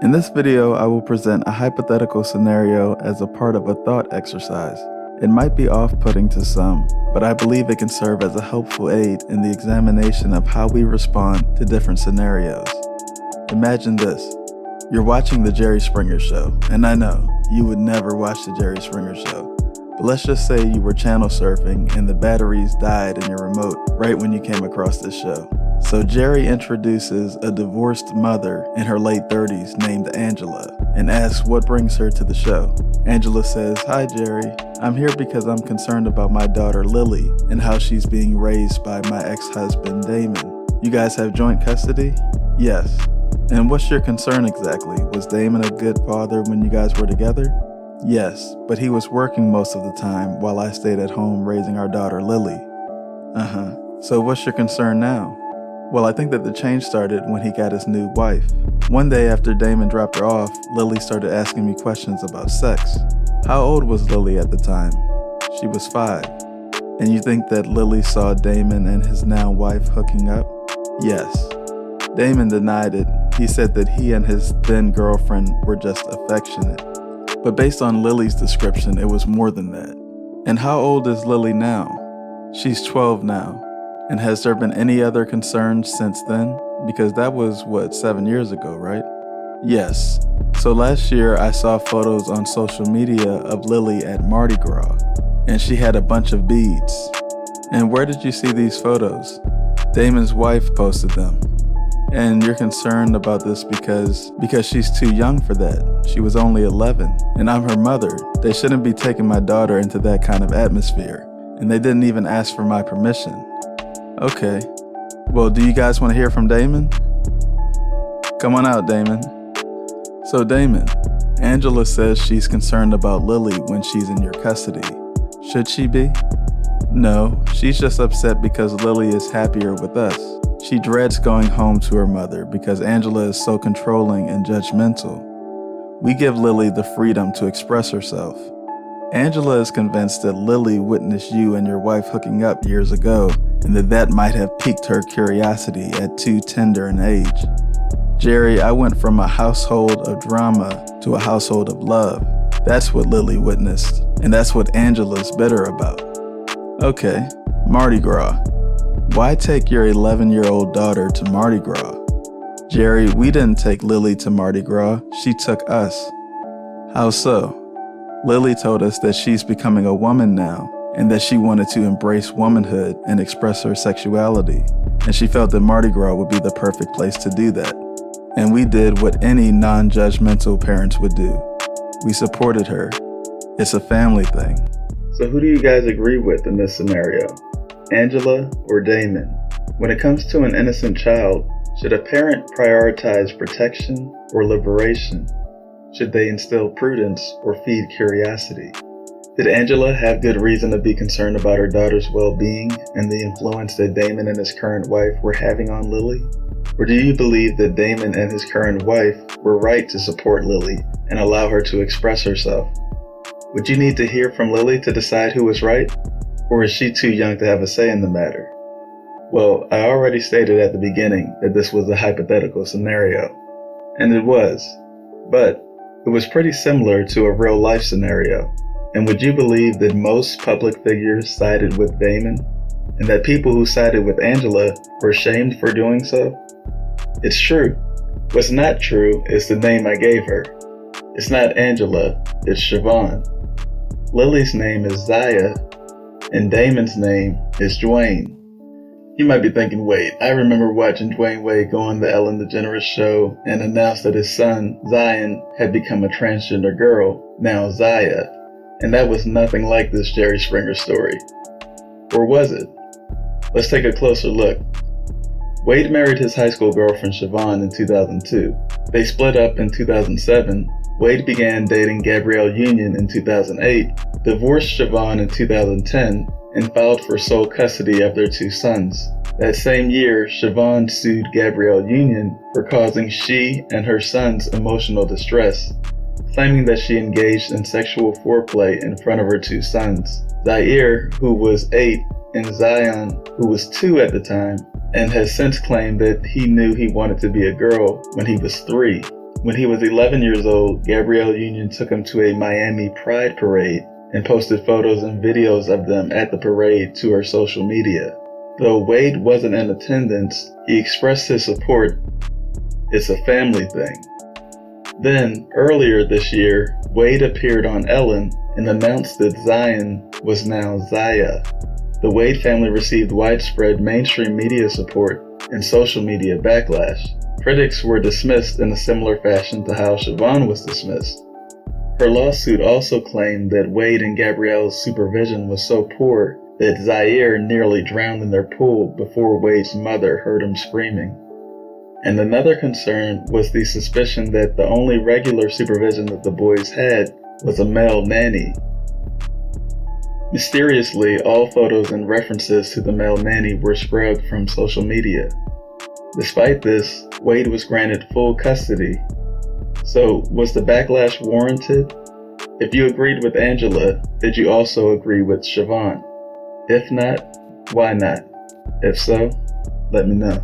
In this video, I will present a hypothetical scenario as a part of a thought exercise. It might be off-putting to some, but I believe it can serve as a helpful aid in the examination of how we respond to different scenarios. Imagine this. You're watching The Jerry Springer Show, and I know, you would never watch The Jerry Springer Show. But let's just say you were channel surfing and the batteries died in your remote right when you came across this show. So Jerry introduces a divorced mother in her late 30s named Angela and asks what brings her to the show. Angela says, "Hi Jerry, I'm here because I'm concerned about my daughter Lily and how she's being raised by my ex-husband Damon. You guys have joint custody?" "Yes." "And what's your concern exactly? Was Damon a good father when you guys were together?" "Yes, but he was working most of the time while I stayed at home raising our daughter Lily." "So what's your concern now?" "Well, I think that the change started when he got his new wife. One day after Damon dropped her off, Lily started asking me questions about sex." "How old was Lily at the time?" "She was 5. "And you think that Lily saw Damon and his now wife hooking up?" "Yes." Damon denied it. He said that he and his then girlfriend were just affectionate. But based on Lily's description, it was more than that. "And how old is Lily now?" "She's 12 now." "And has there been any other concerns since then? Because that was, 7 years ago, right?" "Yes. So last year I saw photos on social media of Lily at Mardi Gras, and she had a bunch of beads." "And where did you see these photos?" "Damon's wife posted them." "And you're concerned about this because she's too young for that. She was only 11, and I'm her mother. They shouldn't be taking my daughter into that kind of atmosphere, and they didn't even ask for my permission." "Okay. Well, do you guys want to hear from Damon?" "Come on out, Damon." "So Damon, Angela says she's concerned about Lily when she's in your custody. Should she be?" "No, she's just upset because Lily is happier with us. She dreads going home to her mother because Angela is so controlling and judgmental. We give Lily the freedom to express herself. Angela is convinced that Lily witnessed you and your wife hooking up years ago and that might have piqued her curiosity at too tender an age. Jerry, I went from a household of drama to a household of love. That's what Lily witnessed, and that's what Angela's bitter about." "Okay, Mardi Gras. Why take your 11-year-old daughter to Mardi Gras?" "Jerry, we didn't take Lily to Mardi Gras. She took us." "How so?" "Lily told us that she's becoming a woman now and that she wanted to embrace womanhood and express her sexuality, and she felt that Mardi Gras would be the perfect place to do that. And we did what any non-judgmental parents would do. We supported her. It's a family thing." So who do you guys agree with in this scenario? Angela or Damon? When it comes to an innocent child, should a parent prioritize protection or liberation? Should they instill prudence or feed curiosity? Did Angela have good reason to be concerned about her daughter's well-being and the influence that Damon and his current wife were having on Lily? Or do you believe that Damon and his current wife were right to support Lily and allow her to express herself? Would you need to hear from Lily to decide who was right? Or is she too young to have a say in the matter? Well, I already stated at the beginning that this was a hypothetical scenario. And it was. But it was pretty similar to a real-life scenario. And would you believe that most public figures sided with Damon? And that people who sided with Angela were shamed for doing so? It's true. What's not true is the name I gave her. It's not Angela, it's Siobhan. Lily's name is Zaya, and Damon's name is Dwayne. You might be thinking, wait, I remember watching Dwayne Wade go on the Ellen DeGeneres show and announce that his son, Zion, had become a transgender girl, now Zaya. And that was nothing like this Jerry Springer story. Or was it? Let's take a closer look. Wade married his high school girlfriend Siobhan in 2002. They split up in 2007. Wade began dating Gabrielle Union in 2008, divorced Siobhan in 2010, and filed for sole custody of their 2 sons. That same year, Siobhan sued Gabrielle Union for causing she and her sons emotional distress, claiming that she engaged in sexual foreplay in front of her 2 sons, Zaire, who was 8, and Zion, who was 2 at the time, and has since claimed that he knew he wanted to be a girl when he was 3. When he was 11 years old, Gabrielle Union took him to a Miami Pride parade and posted photos and videos of them at the parade to her social media. Though Wade wasn't in attendance, he expressed his support. It's a family thing. Then, earlier this year, Wade appeared on Ellen and announced that Zion was now Zaya. The Wade family received widespread mainstream media support and social media backlash. Critics were dismissed in a similar fashion to how Siobhan was dismissed. Her lawsuit also claimed that Wade and Gabrielle's supervision was so poor that Zaire nearly drowned in their pool before Wade's mother heard him screaming. And another concern was the suspicion that the only regular supervision that the boys had was a male nanny. Mysteriously, all photos and references to the male nanny were scrubbed from social media. Despite this, Wade was granted full custody. So, was the backlash warranted? If you agreed with Angela, did you also agree with Siobhan? If not, why not? If so, let me know.